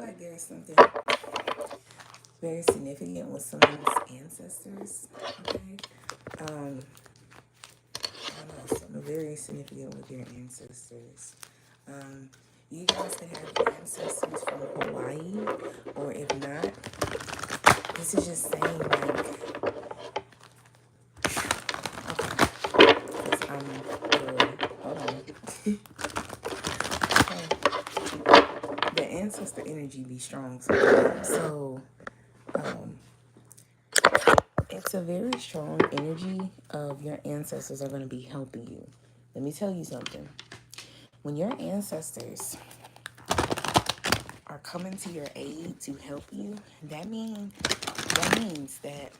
like there's something very significant with someone's ancestors. Okay. Um, I don't know, something very significant with your ancestors. Um, you guys could have ancestors from Hawaii, or if not, this is just saying like, okay, because hold on. Okay, the ancestor energy be strong sometimes. So, um, it's a very strong energy of your ancestors are going to be helping you. Let me tell you something. When your ancestors are coming to your aid to help you, that means that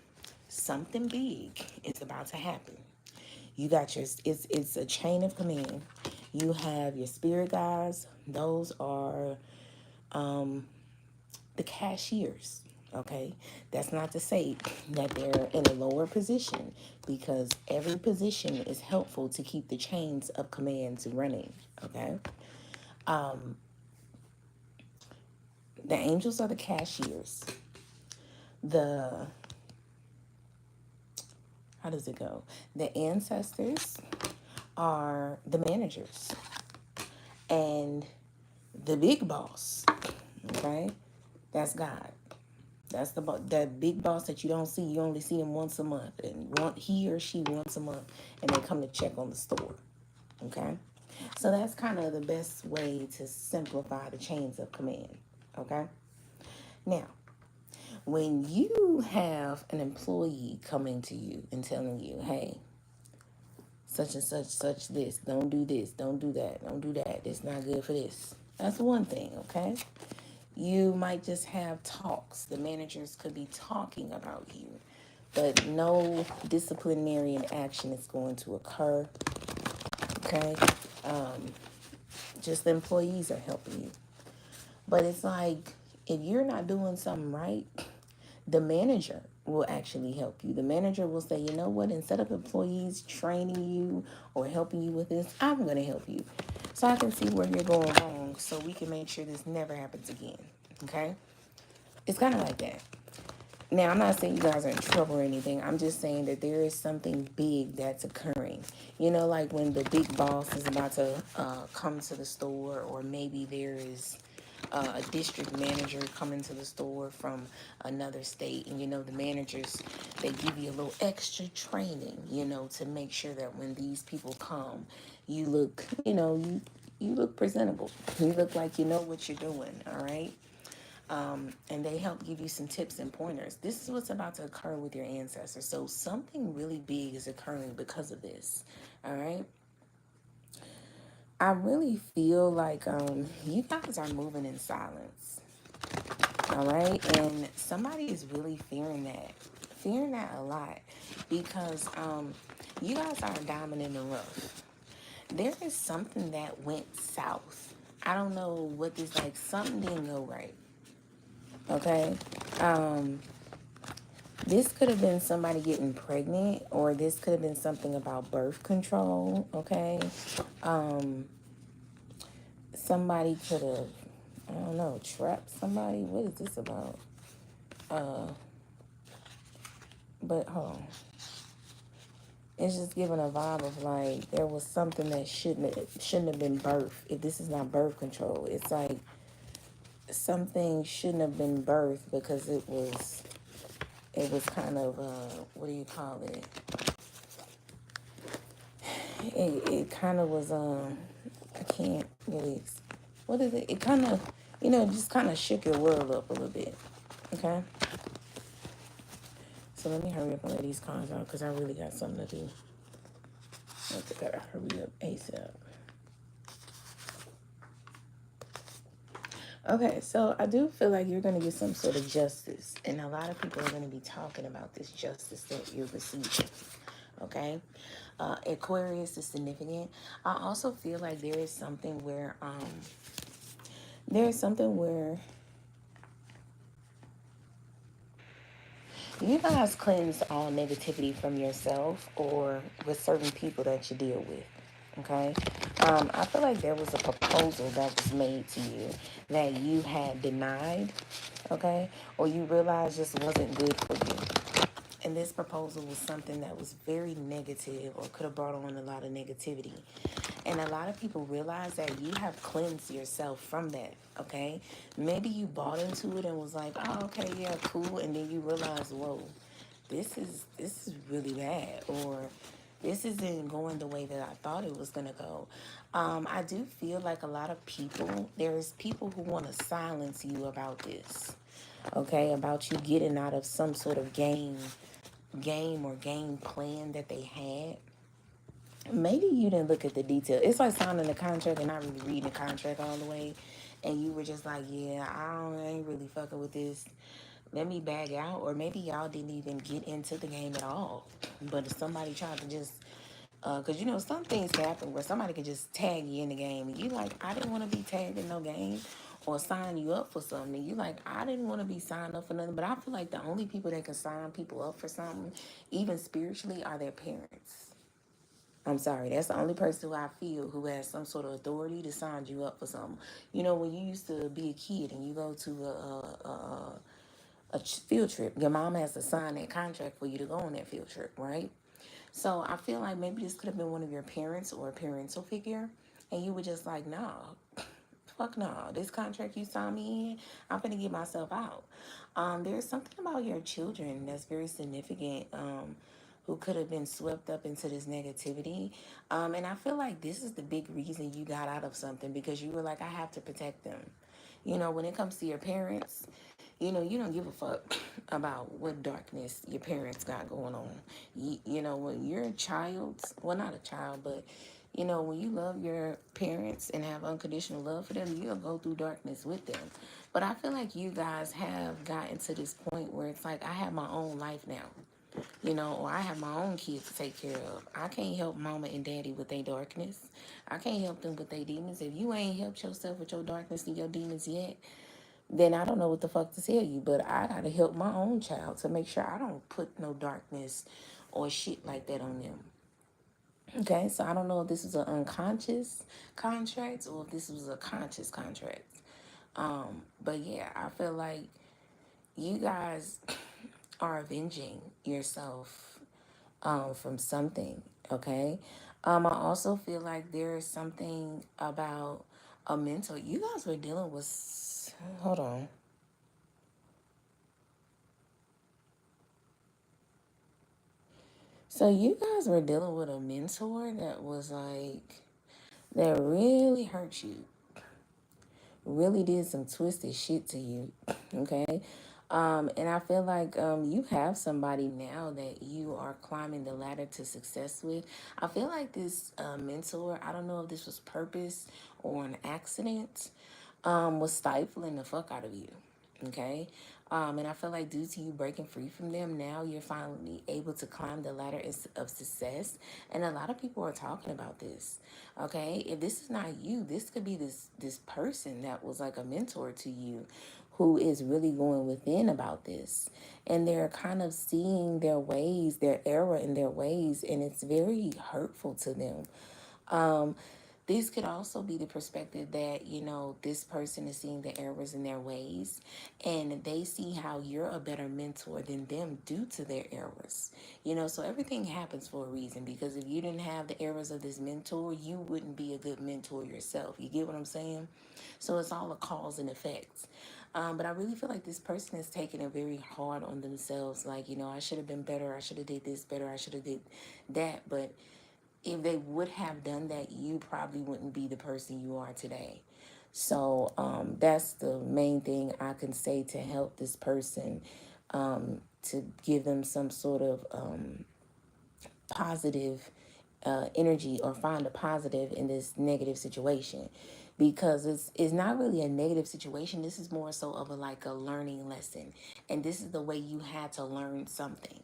something big is about to happen. You got your it's a chain of command. You have your spirit guides. Those are the cashiers. Okay, that's not to say that they're in a lower position, because every position is helpful to keep the chains of commands running. Okay, the angels are the cashiers. The How does it go? The ancestors are the managers, and the big boss. Okay, that's God. That's that big boss that you don't see. You only see him once a month, and he or she once a month, and they come to check on the store. Okay, so that's kind of the best way to simplify the chains of command. Okay, now when you have an employee coming to you and telling you, "Hey, such and such this, don't do that, don't do that. It's not good for this." That's one thing. Okay, you might just have talks. The managers could be talking about you, but no disciplinary action is going to occur. Okay, um, just the employees are helping you. But it's like, if you're not doing something right, the manager will actually help you. The manager will say, you know what, instead of employees training you or helping you with this, I'm going to help you. So I can see where you're going wrong, so we can make sure this never happens again. Okay? It's kind of like that. Now, I'm not saying you guys are in trouble or anything. I'm just saying that there is something big that's occurring. You know, like when the big boss is about to come to the store, or maybe there is a district manager coming to the store from another state. And, you know, the managers, they give you a little extra training, you know, to make sure that when these people come, you look, you look presentable. You look like you know what you're doing, all right? And they help give you some tips and pointers. This is what's about to occur with your ancestors. So something really big is occurring because of this. All right. I really feel like you guys are moving in silence. All right. And somebody is really fearing that a lot, because you guys are a diamond in the rough. There is something that went south. I don't know what this, like, something didn't go right. Okay. Um, This could have been somebody getting pregnant, or this could have been something about birth control, okay? Um, Somebody could have, I don't know, trapped somebody. What is this about? Uh, but hold on. It's just giving a vibe of like there was something that shouldn't have been birth. If this is not birth control, it's like something shouldn't have been birth, because it was kind of what do you call it? It kind of was I can't really, what is it? It kind of, just kind of shook your world up a little bit. Okay, so let me hurry up and let these cards out, because I really got something to do. I gotta hurry up ASAP. Okay, so I do feel like you're going to get some sort of justice, and a lot of people are going to be talking about this justice that you're receiving. Okay, Aquarius is significant. I also feel like there is something where you guys cleanse all negativity from yourself or with certain people that you deal with. Okay. I feel like there was a proposal that was made to you that you had denied, okay, or you realized just wasn't good for you. And this proposal was something that was very negative or could have brought on a lot of negativity. And a lot of people realize that you have cleansed yourself from that, okay? Maybe you bought into it and was like, oh, okay, yeah, cool. And then you realize, whoa, this is really bad, or this isn't going the way that I thought it was gonna go. I do feel like a lot of people, there's people who want to silence you about this, okay, about you getting out of some sort of game or game plan that they had. Maybe you didn't look at the detail. It's like signing the contract and not really reading the contract all the way, and you were just like, yeah, I ain't really fucking with this, let me bag out. Or maybe y'all didn't even get into the game at all, but if somebody tried to just because you know some things can happen where somebody can just tag you in the game and you like, I didn't want to be tagged in no game, or sign you up for something and you like, I didn't want to be signed up for nothing. But I feel like the only people that can sign people up for something, even spiritually, are their parents. I'm sorry, that's the only person who I feel who has some sort of authority to sign you up for something. You know, when you used to be a kid and you go to a field trip, your mom has to sign that contract for you to go on that field trip, right? So I feel like maybe this could have been one of your parents or a parental figure, and you were just like, nah, fuck no, this contract you signed me in, I'm gonna get myself out. There's something about your children that's very significant. Who could have been swept up into this negativity. And I feel like this is the big reason you got out of something, because you were like, I have to protect them. You know, when it comes to your parents, you know, you don't give a fuck about what darkness your parents got going on. You know, when you're a child, well, not a child, but, you know, when you love your parents and have unconditional love for them, you'll go through darkness with them. But I feel like you guys have gotten to this point where it's like, I have my own life now, you know, or I have my own kids to take care of. I can't help mama and daddy with their darkness. I can't help them with their demons. If you ain't helped yourself with your darkness and your demons yet, then I don't know what the fuck to tell you. But I gotta help my own child to make sure I don't put no darkness or shit like that on them. Okay, so I don't know if this was an unconscious contract or if this was a conscious contract. But yeah, I feel like you guys are avenging yourself from something. Okay, I also feel like there is something about a mental. You guys were dealing with. Hold on. So you guys were dealing with a mentor that was like, that really hurt you, really did some twisted shit to you. Okay. And I feel like you have somebody now that you are climbing the ladder to success with. I feel like this mentor, I don't know if this was purpose or an accident, was stifling the fuck out of you. Okay. And I feel like due to you breaking free from them, now you're finally able to climb the ladder of success. And a lot of people are talking about this. Okay. If this is not you, this could be this person that was like a mentor to you, who is really going within about this. And they're kind of seeing their ways, their error in their ways, and it's very hurtful to them. Um, this could also be the perspective that, you know, this person is seeing the errors in their ways, and they see how you're a better mentor than them due to their errors. You know, so everything happens for a reason, because if you didn't have the errors of this mentor, you wouldn't be a good mentor yourself. You get what I'm saying? So it's all a cause and effect. But I really feel like this person is taking it very hard on themselves. Like, you know, I should have been better. I should have did this better. I should have did that. But if they would have done that, you probably wouldn't be the person you are today. So that's the main thing I can say to help this person, to give them some sort of positive energy, or find a positive in this negative situation, because it's not really a negative situation. This is more so of a like a learning lesson, and this is the way you had to learn something.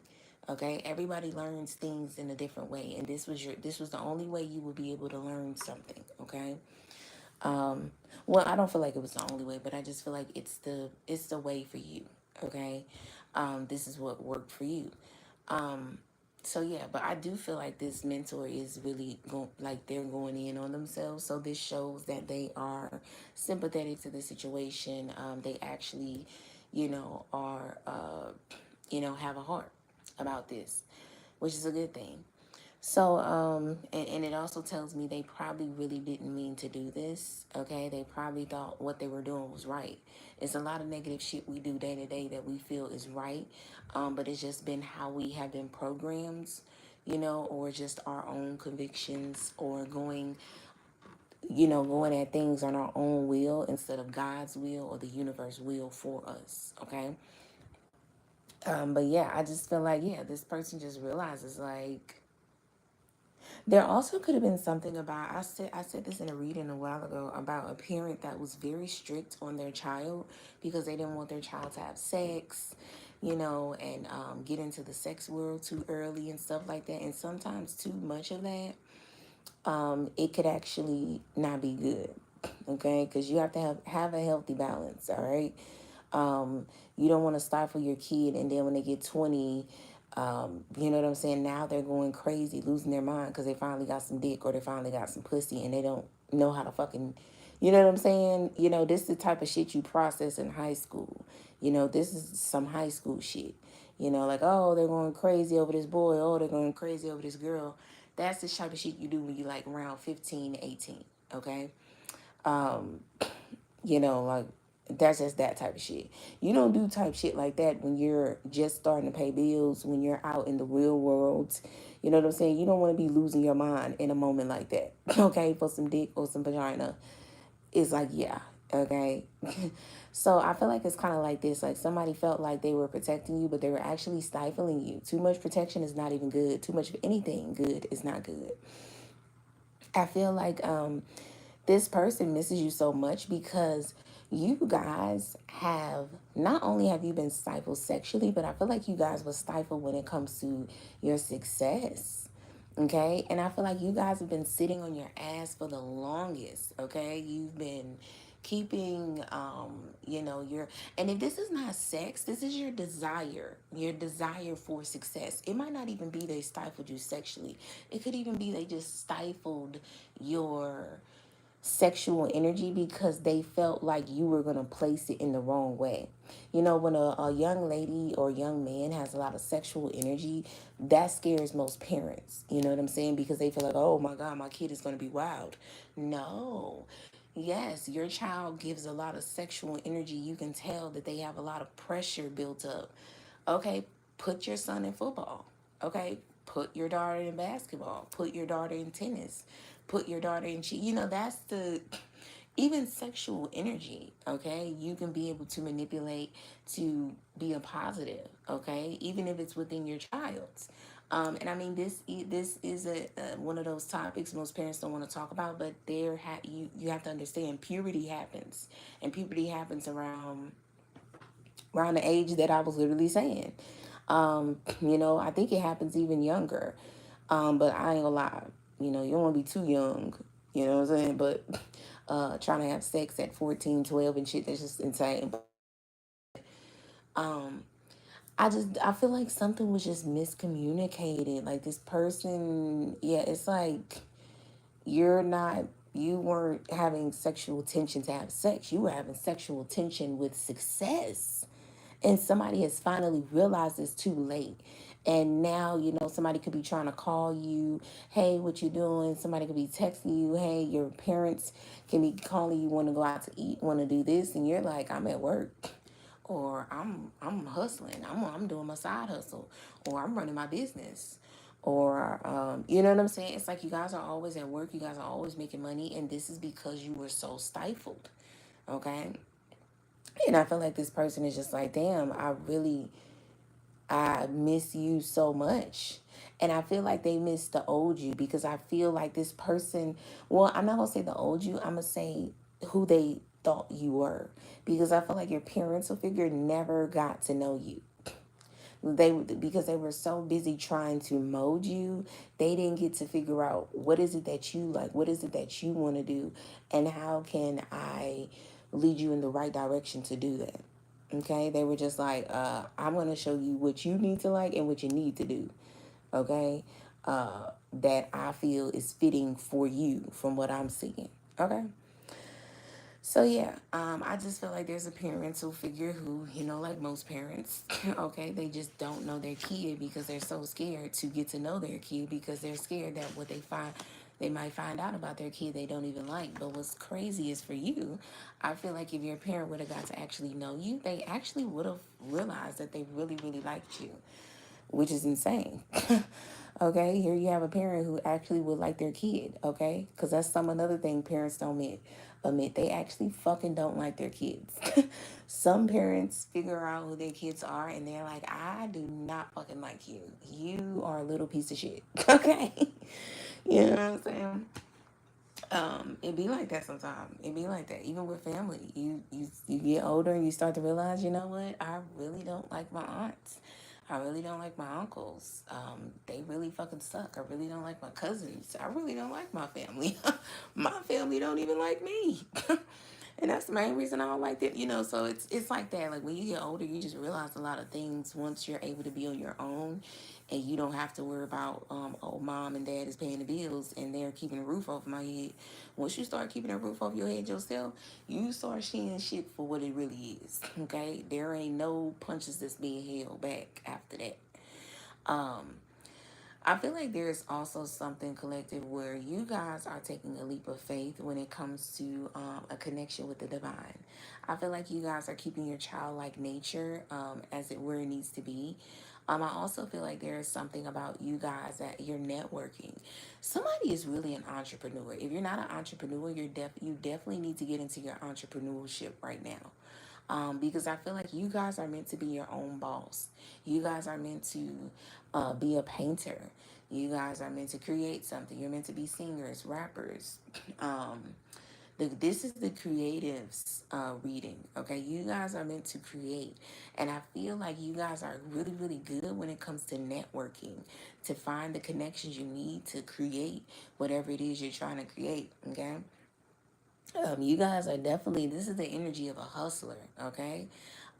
Okay, everybody learns things in a different way, and this was the only way you would be able to learn something. Okay. Well, I don't feel like it was the only way, but I just feel like it's the way for you. Okay. This is what worked for you. So yeah, but I do feel like this mentor is really like they're going in on themselves. So this shows that they are sympathetic to the situation. They actually, are have a heart about this, which is a good thing. So, and it also tells me they probably really didn't mean to do this. Okay. They probably thought what they were doing was right. It's a lot of negative shit we do day to day that we feel is right. But it's just been how we have been programmed, or just our own convictions or going at things on our own will instead of God's will or the universe will for us. Okay. But yeah, I just feel like, yeah, this person just realizes like, there also could have been something about I said this in a reading a while ago about a parent that was very strict on their child because they didn't want their child to have sex, and get into the sex world too early and stuff like that. And sometimes too much of that, it could actually not be good. Okay, because you have to have a healthy balance. All right. You don't want to stifle your kid, and then when they get 20, you know what I'm saying? Now they're going crazy, losing their mind because they finally got some dick or they finally got some pussy, and they don't know how to fucking, you know what I'm saying? This is the type of shit you process in high school. This is some high school shit. Like, oh, they're going crazy over this boy. Oh, they're going crazy over this girl. That's the type of shit you do when you like around 15, 18. Okay. Um, like that's just that type of shit. You don't do type shit like that when you're just starting to pay bills, when you're out in the real world. You know what I'm saying? You don't want to be losing your mind in a moment like that. Okay, for some dick or some vagina. It's like, yeah, okay. So I feel like it's kind of like this. Like somebody felt like they were protecting you, but they were actually stifling you. Too much protection is not even good. Too much of anything good is not good. I feel like this person misses you so much because you guys have not only have you been stifled sexually, but I feel like you guys were stifled when it comes to your success. Okay. And I feel like you guys have been sitting on your ass for the longest. Okay. You've been keeping your, and if this is not sex, this is your desire for success. It might not even be they stifled you sexually. It could even be they just stifled your sexual energy because they felt like you were going to place it in the wrong way. When a young lady or young man has a lot of sexual energy, that scares most parents. You know what I'm saying? Because they feel like, oh my God, my kid is going to be wild. No. Yes, your child gives a lot of sexual energy. You can tell that they have a lot of pressure built up. Okay, put your son in football. Okay, put your daughter in basketball. Put your daughter in tennis. Put your daughter in that's the even sexual energy. Okay, you can be able to manipulate to be a positive. Okay, even if it's within your child's. And I mean, this is a one of those topics most parents don't want to talk about, but you have to understand puberty happens, and puberty happens around the age that I was literally saying. I think it happens even younger. But I ain't gonna lie, you don't want to be too young, you know what I'm saying? But trying to have sex at 14, 12 and shit, that's just insane. Um, I feel like something was just miscommunicated. Like this person, yeah, it's like you weren't having sexual tension to have sex. You were having sexual tension with success. And somebody has finally realized it's too late. And now, somebody could be trying to call you, hey, what you doing? Somebody could be texting you, hey, your parents can be calling you, want to go out to eat, want to do this, and you're like, I'm at work, or I'm hustling, I'm doing my side hustle, or I'm running my business, or you know what I'm saying? It's like you guys are always at work, you guys are always making money, and this is because you were so stifled, okay? And I feel like this person is just like, damn, I miss you so much. And I feel like they miss the old you because I feel like this person, well, I'm not going to say the old you, I'm going to say who they thought you were. Because I feel like your parental figure never got to know you. Because they were so busy trying to mold you, they didn't get to figure out what is it that you like, what is it that you want to do, and how can I lead you in the right direction to do that. Okay, they were just like, I'm going to show you what you need to like and what you need to do. okay, that I feel is fitting for you from what I'm seeing, okay? So yeah, I just feel like there's a parental figure who, like most parents, okay, they just don't know their kid because they're so scared to get to know their kid because they're scared that what they might find out about their kid they don't even like. But what's crazy is for you, I feel like if your parent would have got to actually know you, they actually would have realized that they really, really liked you, which is insane. Okay, here you have a parent who actually would like their kid, okay? Because that's another thing parents don't admit. They actually fucking don't like their kids. Some parents figure out who their kids are and they're like, I do not fucking like you. You are a little piece of shit. Okay? You know what I'm saying? It be like that sometimes. It be like that. Even with family. You get older and you start to realize, you know what? I really don't like my aunts. I really don't like my uncles. They really fucking suck. I really don't like my cousins. I really don't like my family. My family don't even like me. And that's the main reason I don't like it, so it's like that. Like when you get older, you just realize a lot of things once you're able to be on your own and you don't have to worry about oh, mom and dad is paying the bills and they're keeping a roof over my head. Once you start keeping a roof over your head yourself, you start seeing shit for what it really is. Okay? There ain't no punches that's being held back after that. Um I feel like there's also something collective where you guys are taking a leap of faith when it comes to a connection with the divine. I feel like you guys are keeping your childlike nature as it where it needs to be. I also feel like there is something about you guys that you're networking. Somebody is really an entrepreneur. If you're not an entrepreneur, you definitely need to get into your entrepreneurship right now. Because I feel like you guys are meant to be your own boss. You guys are meant to be a painter. You guys are meant to create something. You're meant to be singers, rappers. Um, this is the creatives reading, okay? You guys are meant to create. And I feel like you guys are really, really good when it comes to networking, to find the connections you need to create whatever it is you're trying to create, okay? You guys are definitely, this is the energy of a hustler, okay?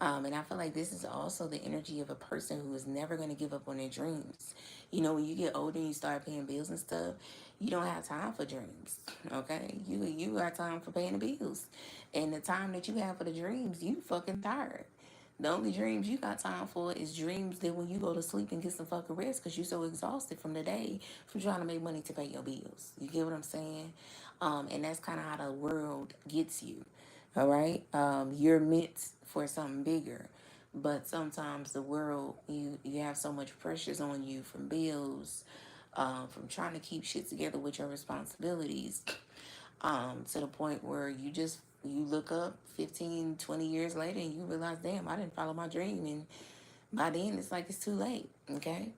And I feel like this is also the energy of a person who is never going to give up on their dreams. When you get older and you start paying bills and stuff, you don't have time for dreams, okay? You got time for paying the bills. And the time that you have for the dreams, you fucking tired. The only dreams you got time for is dreams that when you go to sleep and get some fucking rest because you're so exhausted from the day from trying to make money to pay your bills. You get what I'm saying? And that's kind of how the world gets you. All right? You're meant for something bigger. But sometimes the world, you have so much pressures on you from bills, from trying to keep shit together with your responsibilities, to the point where you look up 15, 20 years later and you realize, damn, I didn't follow my dream. And by then, it's like it's too late, okay?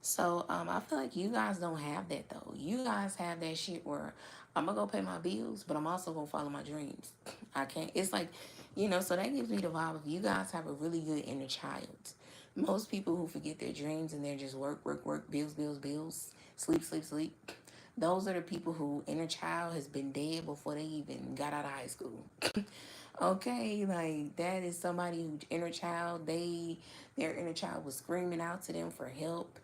So I feel like you guys don't have that, though. You guys have that shit where I'm going to go pay my bills, but I'm also going to follow my dreams. I can't. It's like, so that gives me the vibe of you guys have a really good inner child. Most people who forget their dreams and they're just work, work, work, bills, bills, bills, sleep, sleep, sleep. Those are the people who inner child has been dead before they even got out of high school. Okay, like that is somebody who their inner child was screaming out to them for help.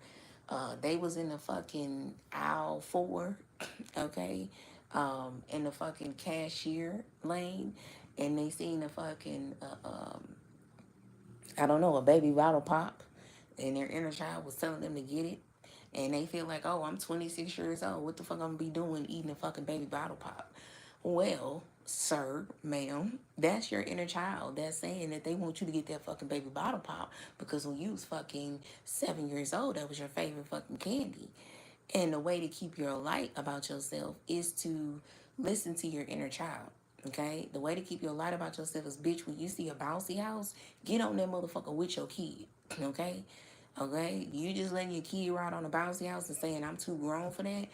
They was in the fucking aisle 4, okay, in the fucking cashier lane, and they seen the fucking I don't know, a baby bottle pop, and their inner child was telling them to get it, and they feel like, oh, I'm 26 years old. What the fuck I'm gonna be doing eating a fucking baby bottle pop? Well, sir, ma'am, that's your inner child. That's saying that they want you to get that fucking baby bottle pop because when you was fucking 7 years old, that was your favorite fucking candy. And the way to keep your light about yourself is to listen to your inner child. Okay? The way to keep your light about yourself is, bitch, when you see a bouncy house, get on that motherfucker with your kid. Okay? Okay? You just letting your kid ride on a bouncy house and saying, I'm too grown for that.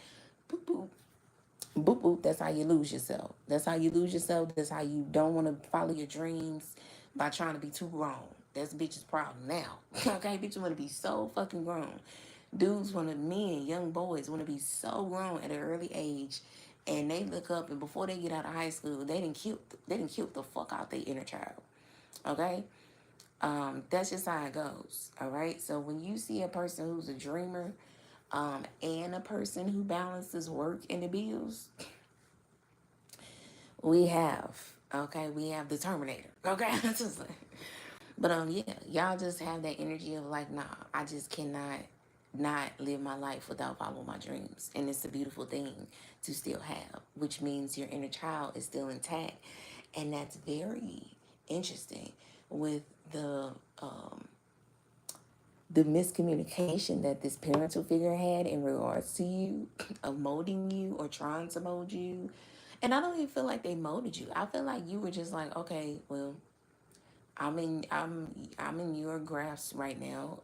Boop, boop. Boop, boop. That's how you lose yourself. That's how you lose yourself. That's how you don't want to follow your dreams by trying to be too grown. That's bitch's problem now. Okay? Bitch want to be so fucking grown. Dudes want to, men, young boys want to be so grown at an early age, and they look up and before they get out of high school, they didn't kill the fuck out their inner child. Okay, that's just how it goes. All right. So when you see a person who's a dreamer, and a person who balances work and the bills, we have the Terminator. Okay, but yeah, y'all just have that energy of like, nah, I just cannot not live my life without following my dreams, and it's a beautiful thing to still have, which means your inner child is still intact, and that's very interesting with um the miscommunication that this parental figure had in regards to you, of molding you or trying to mold you. And I don't even feel like they molded you. I feel like you were just like, okay, well, I'm in your grasp right now.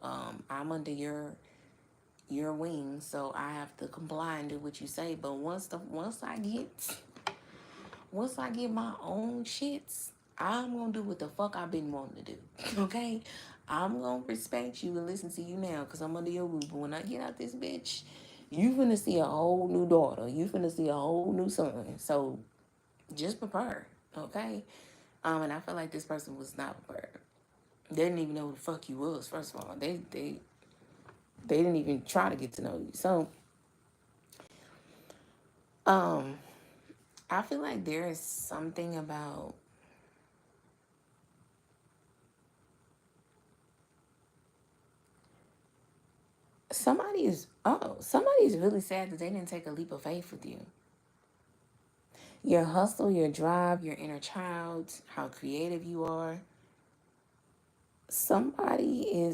I'm under your wings, so I have to comply and do what you say. But once I get my own shits, I'm gonna do what the fuck I've been wanting to do. Okay? I'm gonna respect you and listen to you now because I'm under your roof. But when I get out this bitch, you finna see a whole new daughter. You finna see a whole new son. So just prepare. Okay? And I feel like this person was not prepared. They didn't even know who the fuck you was, first of all. They didn't even try to get to know you. So um I feel like there is something about somebody is really sad that they didn't take a leap of faith with you. Your hustle, your drive, your inner child, how creative you are. Somebody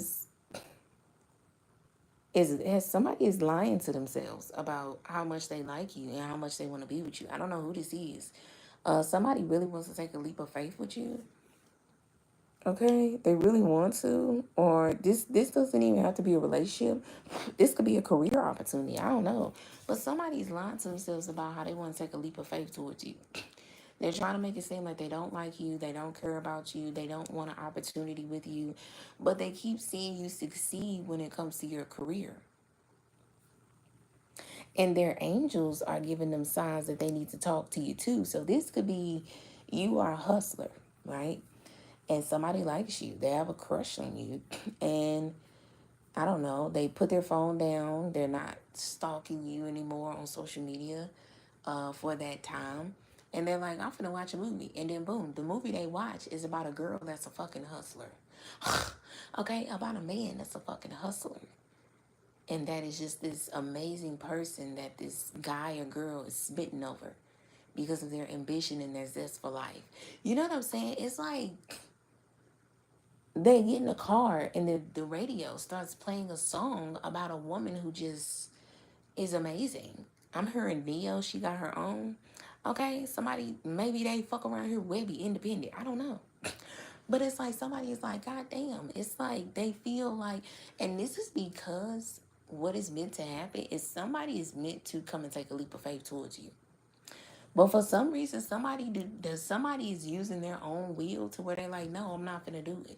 somebody is lying to themselves about how much they like you and how much they want to be with you. I don't know who this is. Somebody really wants to take a leap of faith with you. Okay, they really want to, or this doesn't even have to be a relationship. This could be a career opportunity. I don't know, but somebody's lying to themselves about how they want to take a leap of faith towards you. They're trying to make it seem like they don't like you, they don't care about you, they don't want an opportunity with you, but they keep seeing you succeed when it comes to your career. And their angels are giving them signs that they need to talk to you too. So this could be you are a hustler, right? And somebody likes you. They have a crush on you. And I don't know, they put their phone down. They're not stalking you anymore on social media for that time. And they're like, I'm finna watch a movie. And then boom, the movie they watch is about a girl that's a fucking hustler. Okay, about a man that's a fucking hustler. And that is just this amazing person that this guy or girl is smitten over because of their ambition and their zest for life. You know what I'm saying? It's like they get in the car and the radio starts playing a song about a woman who just is amazing. I'm hearing Neo, she got her own. Okay, somebody, maybe they fuck around here, Webby, independent. I don't know. But it's like somebody is like, God damn. It's like they feel like, and this is because what is meant to happen is somebody is meant to come and take a leap of faith towards you. But for some reason, somebody is using their own will to where they're like, no, I'm not gonna do it.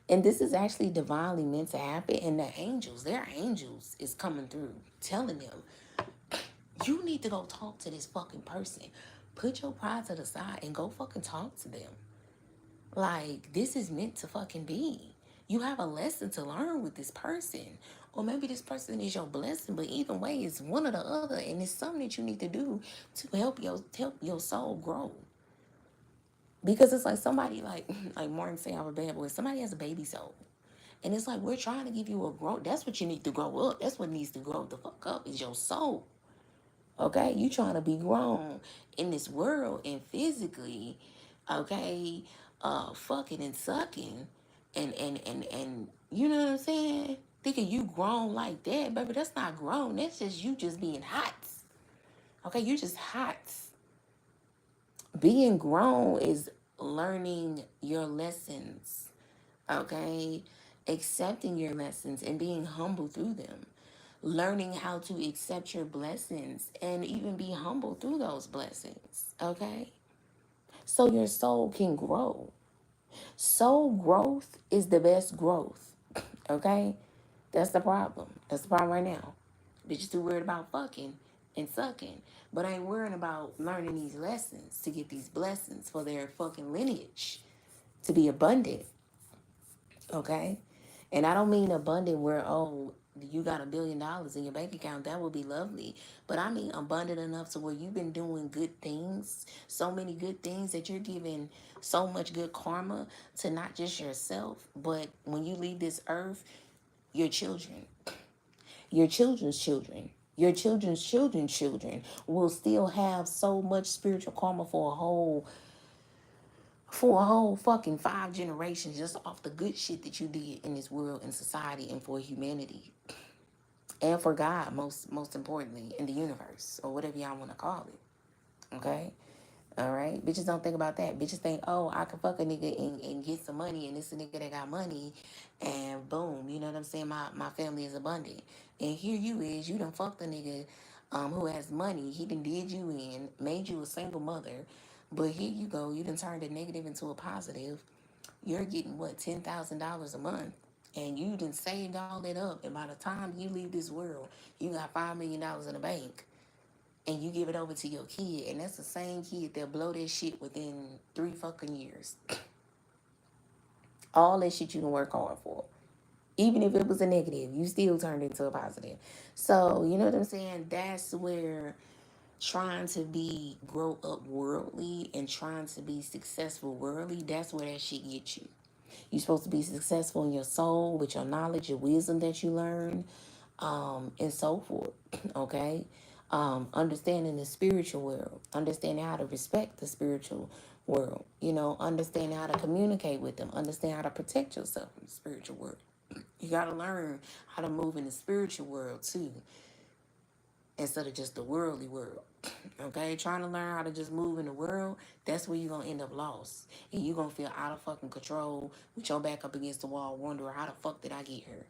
And this is actually divinely meant to happen. And their angels is coming through, telling them, you need to go talk to this fucking person. Put your pride to the side and go fucking talk to them. Like, this is meant to fucking be. You have a lesson to learn with this person. Or maybe this person is your blessing, but either way, it's one or the other. And it's something that you need to do to help your soul grow. Because it's like somebody like Martin say I'm a bad boy. Somebody has a baby soul. And it's like we're trying to give you a growth. That's what you need to grow up. That's what needs to grow the fuck up is your soul. Okay? You trying to be grown in this world and physically, okay, fucking and sucking and you know what I'm saying? Thinking you grown like that, baby, that's not grown. That's just you just being hot. Okay, you just hot. Being grown is learning your lessons, okay? Accepting your lessons and being humble through them. Learning how to accept your blessings and even be humble through those blessings, okay? So your soul can grow. Soul growth is the best growth, okay? That's the problem. That's the problem right now. Bitches too worried about fucking and sucking, but ain't worrying about learning these lessons to get these blessings for their fucking lineage to be abundant, okay? And I don't mean abundant where, oh, you got $1 billion in your bank account, that would be lovely. But I mean abundant enough to where you've been doing good things, so many good things that you're giving so much good karma to not just yourself, but when you leave this earth, your children, your children's children, your children's children's children will still have so much spiritual karma for a whole fucking 5 generations just off the good shit that you did in this world and society and for humanity and for God, most importantly, in the universe or whatever y'all want to call it. Okay. All right. Bitches don't think about that. Bitches think, oh, I can fuck a nigga and get some money, and it's a nigga that got money, and boom, you know what I'm saying? My family is abundant. And here you is, you done fucked a nigga who has money. He done did you in, made you a single mother. But here you go, you done turned a negative into a positive. You're getting what, $10,000 a month. And you done saved all that up. And by the time you leave this world, you got $5 million in the bank and you give it over to your kid, and that's the same kid that'll blow that shit within 3 fucking years. All that shit you can work hard for. Even if it was a negative, you still turned into a positive. So, you know what I'm saying? That's where trying to be grow up worldly and trying to be successful worldly, that's where that shit gets you. You're supposed to be successful in your soul with your knowledge, your wisdom that you learn, and so forth. Okay, understanding the spiritual world, understanding how to respect the spiritual world. You know, understanding how to communicate with them, understand how to protect yourself in the spiritual world. You got to learn how to move in the spiritual world too, instead of just the worldly world. Okay, trying to learn how to just move in the world, that's where you're gonna end up lost. And you're gonna feel out of fucking control with your back up against the wall, wondering how the fuck did I get here?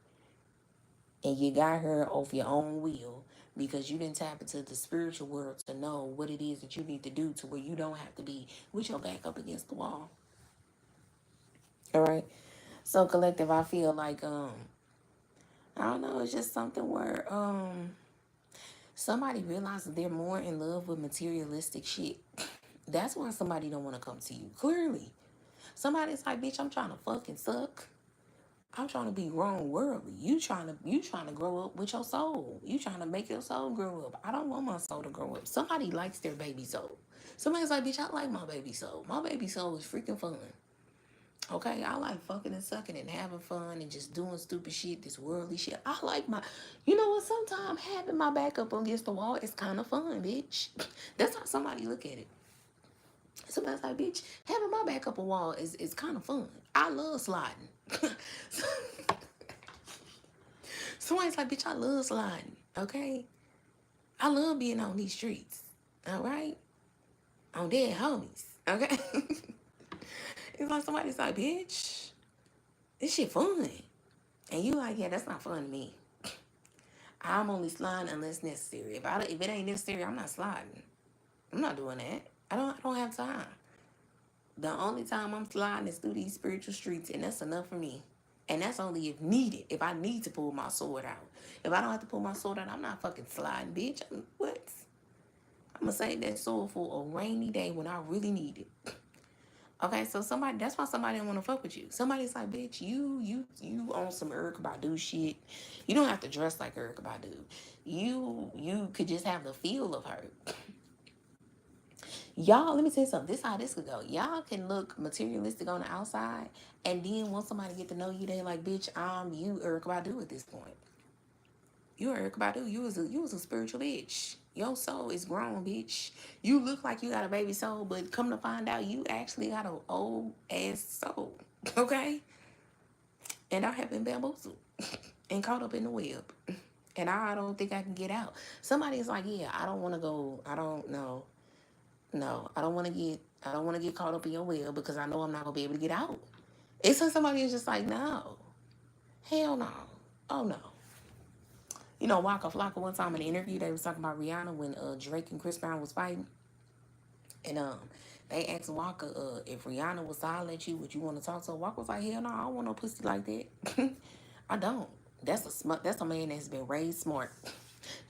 And you got her off your own will because you didn't tap into the spiritual world to know what it is that you need to do to where you don't have to be with your back up against the wall. All right. So collective, I feel like I don't know, it's just something where somebody realizes they're more in love with materialistic shit. That's why somebody don't want to come to you. Clearly. Somebody's like, bitch, I'm trying to fucking suck. I'm trying to be grown worldly. You trying to grow up with your soul. You trying to make your soul grow up. I don't want my soul to grow up. Somebody likes their baby soul. Somebody's like, bitch, I like my baby soul. My baby soul is freaking fun. Okay, I like fucking and sucking and having fun and just doing stupid shit, this worldly shit. I like my, you know what? Sometimes having my back up against the wall is kind of fun, bitch. That's how somebody look at it. Somebody's like, bitch, having my back up a wall is kind of fun. I love sliding. Somebody's like, bitch, I love sliding. Okay? I love being on these streets. All right? On dead homies. Okay? It's like somebody's like, bitch, this shit fun. And you like, yeah, that's not fun to me. I'm only sliding unless necessary. If it ain't necessary, I'm not sliding. I'm not doing that. I don't have time. The only time I'm sliding is through these spiritual streets, and that's enough for me. And that's only if needed. If I need to pull my sword out. If I don't have to pull my sword out, I'm not fucking sliding, bitch. What? I'm gonna save that sword for a rainy day when I really need it. Okay, so somebody, that's why somebody don't want to fuck with you. Somebody's like, bitch, you on some Erykah Badu shit. You don't have to dress like Erykah Badu. You could just have the feel of her. Y'all, let me tell you something. This how this could go. Y'all can look materialistic on the outside, and then once somebody get to know you, they like, bitch, you Erykah Badu at this point. You Erykah Badu. You was a spiritual bitch. Your soul is grown, bitch. You look like you got a baby soul, but come to find out, you actually got an old ass soul. Okay? And I have been bamboozled and caught up in the web. And I don't think I can get out. Somebody's like, yeah, I don't want to go. I don't know. No, I don't want to get caught up in your web because I know I'm not gonna be able to get out. It's like somebody is just like, no, hell no, oh no. You know, Waka Flocka one time in an interview they was talking about Rihanna when Drake and Chris Brown was fighting, and they asked Waka if Rihanna was to holler at you, would you want to talk to her? Waka was like, hell no, I don't want no pussy like that. I don't. That's a man that's been raised smart.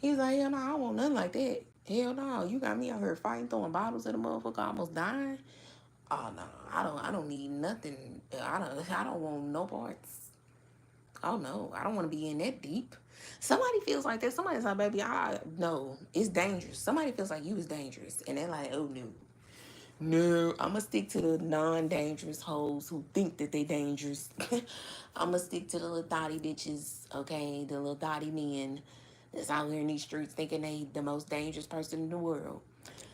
He's like, hell no, I don't want nothing like that. Hell no, you got me out here fighting, throwing bottles at a motherfucker, almost dying. Oh no, I don't need nothing. I don't want no parts. Oh no, I don't want to be in that deep. Somebody feels like that. Somebody's like, baby, I no, it's dangerous. Somebody feels like you is dangerous, and they're like, oh no, no. I'm gonna stick to the non-dangerous hoes who think that they dangerous. I'm gonna stick to the little thotty bitches, okay, the little thotty men that's out here in these streets thinking they the most dangerous person in the world.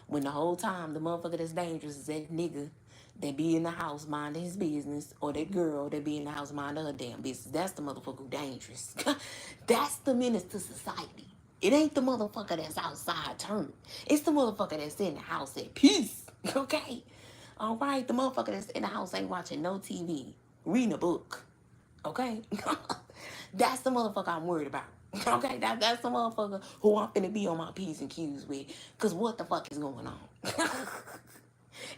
When the whole time the motherfucker that's dangerous is that nigga that be in the house minding his business, or that girl that be in the house minding her damn business. That's the motherfucker who dangerous. That's the menace to society. It ain't the motherfucker that's outside turning. It's the motherfucker that's in the house at peace. Okay? All right? The motherfucker that's in the house ain't watching no TV, reading a book. Okay? That's the motherfucker I'm worried about. Okay? That's the motherfucker who I'm finna be on my P's and Q's with. Because what the fuck is going on?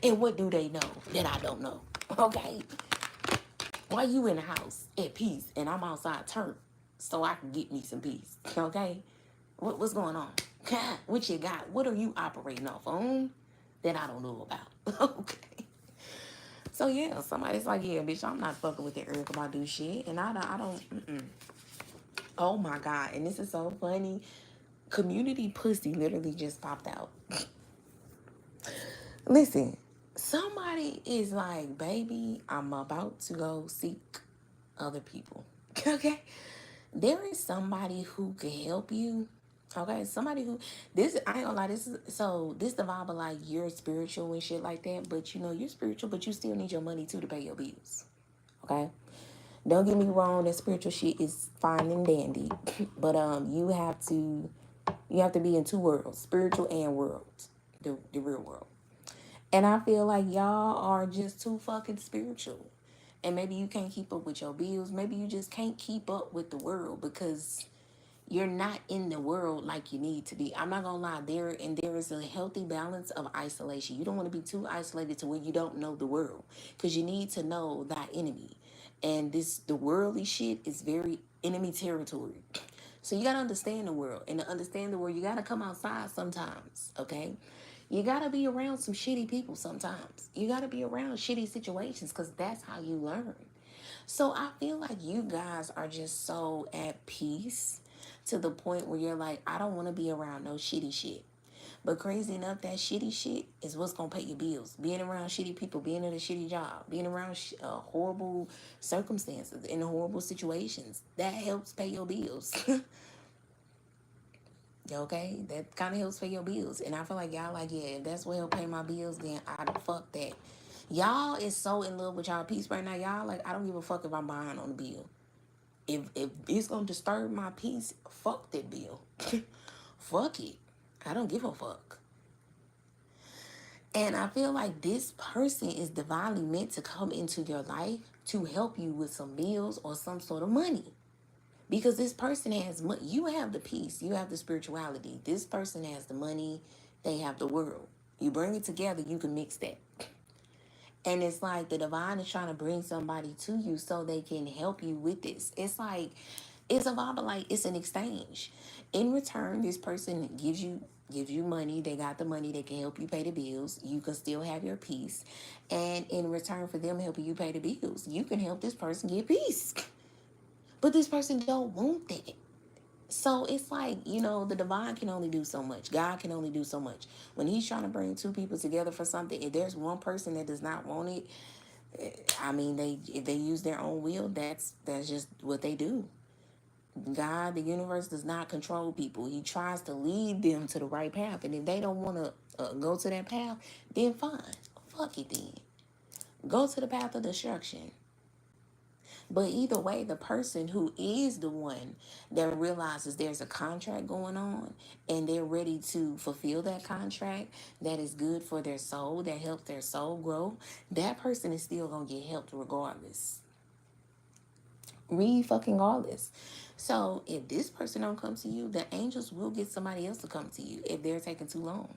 And what do they know that I don't know? Okay? Why you in the house at peace and I'm outside turn so I can get me some peace? Okay? What's going on? What you got? What are you operating off on that I don't know about? Okay. So yeah, somebody's like, yeah, bitch, I'm not fucking with that Erica Badu shit. And I don't, mm-mm. Oh my God. And this is so funny. Community pussy literally just popped out. Listen, somebody is like, baby, I'm about to go seek other people. Okay? There is somebody who can help you. Okay? Somebody who, this, I ain't gonna lie, this the vibe of like you're spiritual and shit like that, but you know, you're spiritual, but you still need your money too to pay your bills. Okay? Don't get me wrong, that spiritual shit is fine and dandy, but you have to be in two worlds, spiritual and worlds, the real world. And I feel like y'all are just too fucking spiritual. And maybe you can't keep up with your bills. Maybe you just can't keep up with the world because you're not in the world like you need to be. I'm not gonna lie, there is a healthy balance of isolation. You don't want to be too isolated to where you don't know the world. Because you need to know thy enemy. And the worldly shit is very enemy territory. So you gotta understand the world. And to understand the world, you gotta come outside sometimes, okay? You gotta be around some shitty people sometimes. You gotta be around shitty situations because that's how you learn. So I feel like you guys are just so at peace to the point where you're like, I don't want to be around no shitty shit. But crazy enough, that shitty shit is what's gonna pay your bills. Being around shitty people, being in a shitty job, being around horrible circumstances, in horrible situations, that helps pay your bills. Okay, that kind of helps pay your bills, and I feel like y'all like, yeah, if that's what help pay my bills, then I fuck that. Y'all is so in love with y'all peace right now. Y'all like, I don't give a fuck if I'm behind on the bill. If it's gonna disturb my peace, fuck that bill. Fuck it. I don't give a fuck. And I feel like this person is divinely meant to come into your life to help you with some bills or some sort of money. Because this person has money. You have the peace. You have the spirituality. This person has the money. They have the world. You bring it together, you can mix that. And it's like the divine is trying to bring somebody to you so they can help you with this. It's like, it's a vibe of like, it's an exchange. In return, this person gives you money. They got the money. They can help you pay the bills. You can still have your peace. And in return for them helping you pay the bills, you can help this person get peace. But this person don't want that. So it's like, the divine can only do so much. God can only do so much. When he's trying to bring two people together for something, if there's one person that does not want it, I mean, if they use their own will, that's just what they do. God, the universe does not control people. He tries to lead them to the right path. And if they don't want to go to that path, then fine. Fuck it then. Go to the path of destruction. But either way, the person who is the one that realizes there's a contract going on and they're ready to fulfill that contract that is good for their soul, that helps their soul grow, that person is still going to get helped regardless. Fucking regardless. So if this person don't come to you, the angels will get somebody else to come to you if they're taking too long.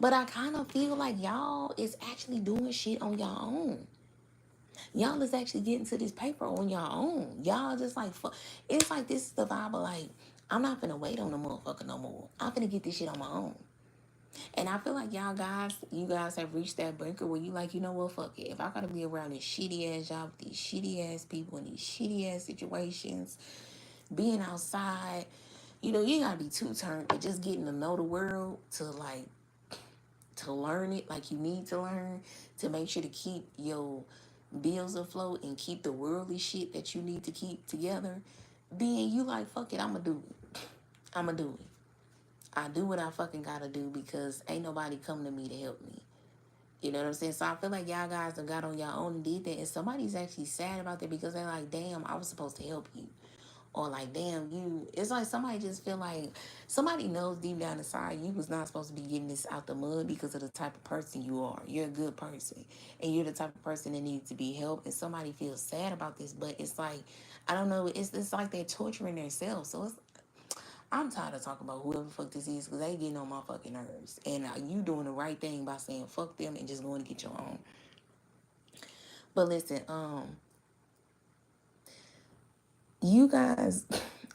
But I kind of feel like y'all is actually doing shit on your own. Y'all is actually getting to this paper on your own. Y'all just like, it's like this is the vibe of like, I'm not finna wait on the motherfucker no more. I'm finna get this shit on my own. And I feel like you guys have reached that breaker where you like, you know what, fuck it. If I gotta be around this shitty ass job, these shitty ass people in these shitty ass situations, being outside, you know, you ain't gotta be too turned, but just getting to know the world to learn it like you need to learn, to make sure to keep your bills afloat and keep the worldly shit that you need to keep together. Then you like, fuck it, I'ma do it. I'ma do it. I do what I fucking gotta do because ain't nobody coming to me to help me. You know what I'm saying? So I feel like y'all guys have got on your own and did that. And somebody's actually sad about that because they're like, damn, I was supposed to help you. Or like, damn, it's like somebody just feel like somebody knows deep down inside you was not supposed to be getting this out the mud because of the type of person you are. You're a good person. And you're the type of person that needs to be helped. And somebody feels sad about this. But it's like, I don't know, it's like they're torturing themselves. So I'm tired of talking about whoever the fuck this is because they getting on my fucking nerves. And you doing the right thing by saying fuck them and just going to get your own. But listen, you guys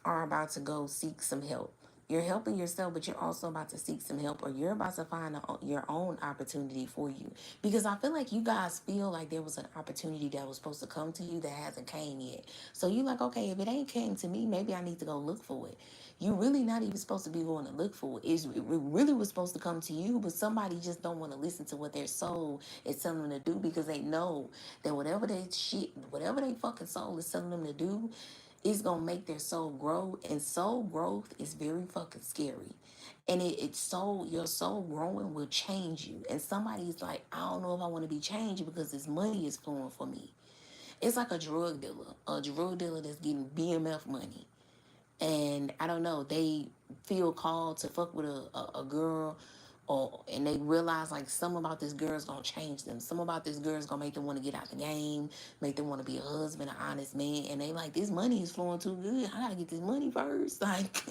are about to go seek some help. You're helping yourself, but you're also about to seek some help, or you're about to find your own opportunity for you. Because I feel like you guys feel like there was an opportunity that was supposed to come to you that hasn't came yet. So you like, okay, if it ain't came to me, maybe I need to go look for it. You really not even supposed to be going to look for it. It really was supposed to come to you, but somebody just don't want to listen to what their soul is telling them to do because they know that whatever they fucking soul is telling them to do, it's gonna make their soul grow, and soul growth is very fucking scary. And it's soul, your soul growing will change you. And somebody's like, I don't know if I want to be changed because this money is flowing for me. It's like a drug dealer that's getting BMF money, and I don't know, they feel called to fuck with a girl, or and they realize like something about this girl's gonna change them. Something about this girl's gonna make them want to get out the game, make them want to be a husband, an honest man, and they like, this money is flowing too good. I gotta get this money first. Like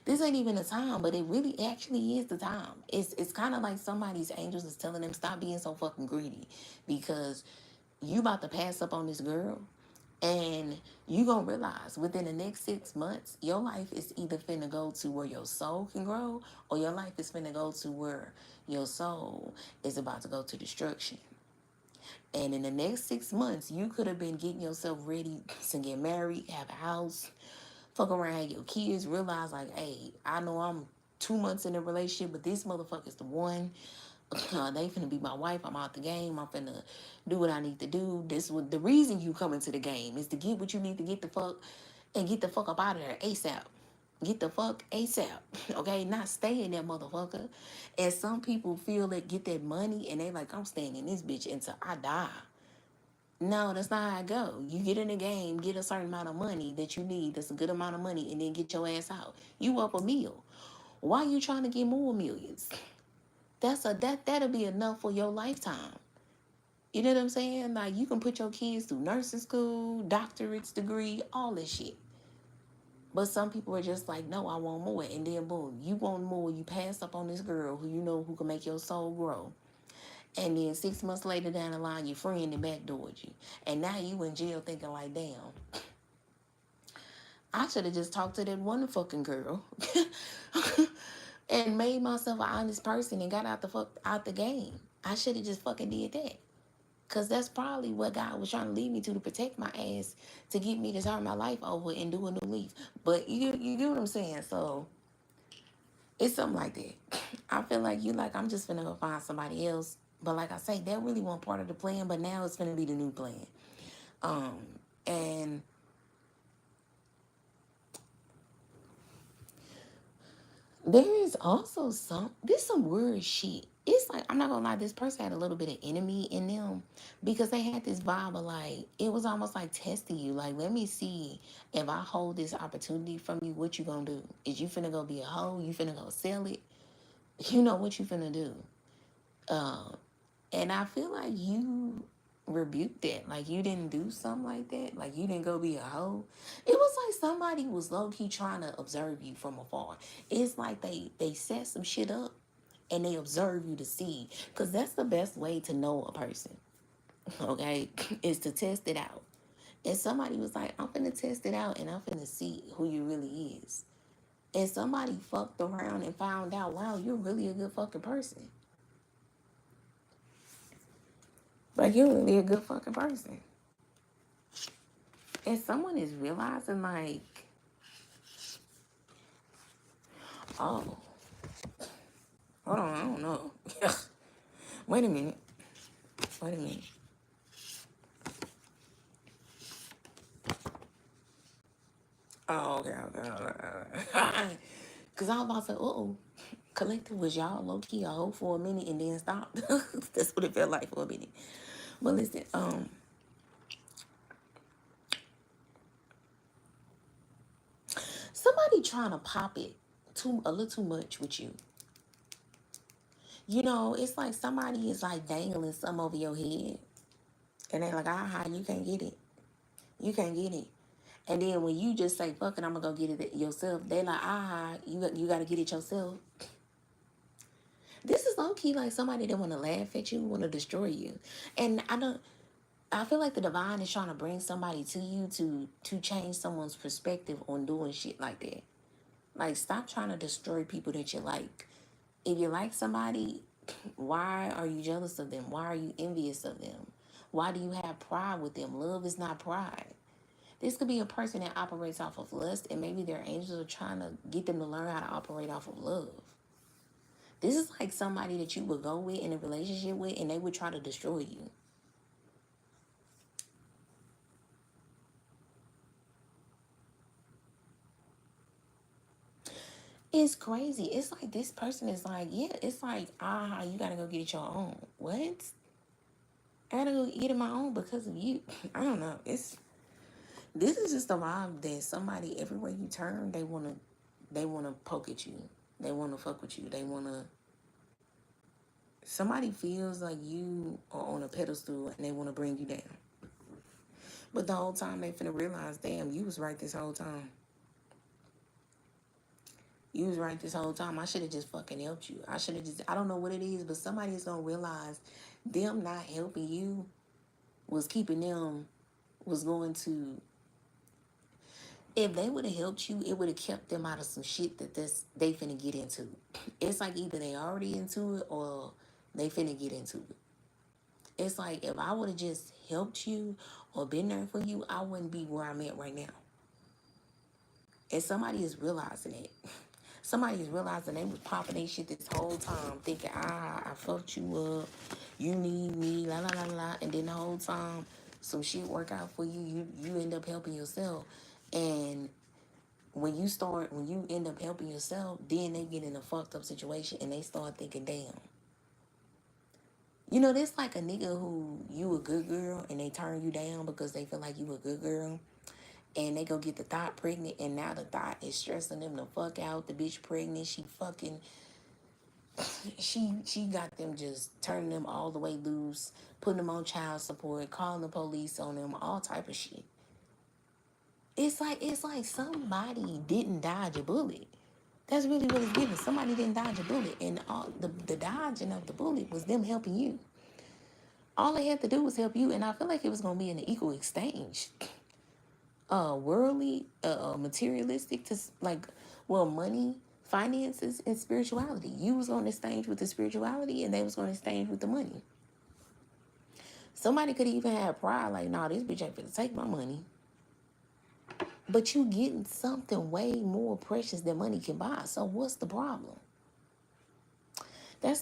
this ain't even the time, but it really actually is the time. It's kind of like somebody's angels is telling them stop being so fucking greedy because you about to pass up on this girl, and you gonna realize within the next 6 months, your life is either finna go to where your soul can grow, or your life is finna go to where your soul is about to go to destruction. And in the next 6 months, you could have been getting yourself ready to get married, have a house, fuck around, have your kids, realize like, hey, I know I'm 2 months in a relationship, but this motherfucker's the one. They finna be my wife. I'm out the game. I'm finna do what I need to do. This was the reason you come into the game, is to get what you need to get the fuck and get the fuck up out of there ASAP. Get the fuck ASAP. Okay, not stay in that motherfucker. And some people feel that get that money and they like, I'm staying in this bitch until I die. No, that's not how it go. You get in the game, get a certain amount of money that you need, that's a good amount of money, and then get your ass out. You up a meal. Why you trying to get more millions? That'll be enough for your lifetime. You know what I'm saying? Like you can put your kids through nursing school, doctorate's degree, all this shit. But some people are just like, no, I want more. And then boom, you want more, you pass up on this girl who you know who can make your soul grow. And then 6 months later down the line, your friend and backdoored you. And now you in jail thinking like, damn, I should have just talked to that one fucking girl and made myself an honest person and got out the fuck out the game. I should have just fucking did that. Cause that's probably what God was trying to lead me to protect my ass, to get me to turn my life over and do a new leaf. But you get what I'm saying? So it's something like that. I feel like you like, I'm just finna go find somebody else. But like I say, that really wasn't part of the plan, but now it's finna be the new plan. Um, and there is also some weird shit. It's like, I'm not gonna lie, this person had a little bit of enemy in them because they had this vibe of like, it was almost like testing you. Like, let me see, if I hold this opportunity from you, what you gonna do? Is you finna go be a hoe? You finna go sell it? You know what you finna do. Um, and I feel like you rebuked that. Like you didn't do something like that. Like you didn't go be a hoe. It was like somebody was low key trying to observe you from afar. It's like they set some shit up and they observe you to see. Cause that's the best way to know a person. Okay, is to test it out. And somebody was like, I'm finna test it out and I'm finna see who you really is. And somebody fucked around and found out, wow, you're really a good fucking person. Like, you're really a good fucking person. And someone is realizing, like, oh, hold on, I don't know. Wait a minute. Wait a minute. Oh, okay. Because I was about to say, uh-oh. Collective, was y'all low-key a hoe for a minute and then stopped? That's what it felt like for a minute. But listen, somebody trying to pop it a little too much with you. You know, it's like somebody is like dangling some over your head. And they like, aha, you can't get it. You can't get it. And then when you just say, fuck it, I'm going to go get it yourself, they like, aha, you got to get it yourself. This is low-key like somebody that want to laugh at you, want to destroy you. And I feel like the divine is trying to bring somebody to you to change someone's perspective on doing shit like that. Like, stop trying to destroy people that you like. If you like somebody, why are you jealous of them? Why are you envious of them? Why do you have pride with them? Love is not pride. This could be a person that operates off of lust, and maybe their angels are trying to get them to learn how to operate off of love. This is like somebody that you would go with in a relationship with, and they would try to destroy you. It's crazy. It's like this person is like, yeah, it's like, you gotta go get it your own. What? I gotta go get it my own because of you. I don't know. This is just a vibe that somebody everywhere you turn, they wanna poke at you. They wanna fuck with you. Somebody feels like you are on a pedestal and they wanna bring you down. But the whole time they finna realize, damn, you was right this whole time. You was right this whole time. I should have just fucking helped you. I don't know what it is, but somebody is gonna realize them not helping you was keeping them, was going to, if they would have helped you, it would have kept them out of some shit that they finna get into. It's like either they already into it or they finna get into it. It's like if I would have just helped you or been there for you, I wouldn't be where I'm at right now. And somebody is realizing it. Somebody is realizing they was popping their shit this whole time, thinking, I fucked you up, you need me, la la la la, and then the whole time some shit work out for you, you end up helping yourself. And when you end up helping yourself, then they get in a fucked up situation and they start thinking, damn. You know, there's like a nigga who you a good girl and they turn you down because they feel like you a good girl. And they go get the thought pregnant, and now the thought is stressing them the fuck out. The bitch pregnant, she got them just turning them all the way loose, putting them on child support, calling the police on them, all type of shit. It's like somebody didn't dodge a bullet. That's really what it's giving. Somebody didn't dodge a bullet, and all the dodging of the bullet was them helping you. All they had to do was help you, and I feel like it was gonna be an equal exchange. Worldly, materialistic to like, well, money, finances, and spirituality. You was on the stage with the spirituality, and they was on the stage with the money. Somebody could even have pride, like, nah, this bitch ain't finna take my money. But you getting something way more precious than money can buy. So what's the problem? That's the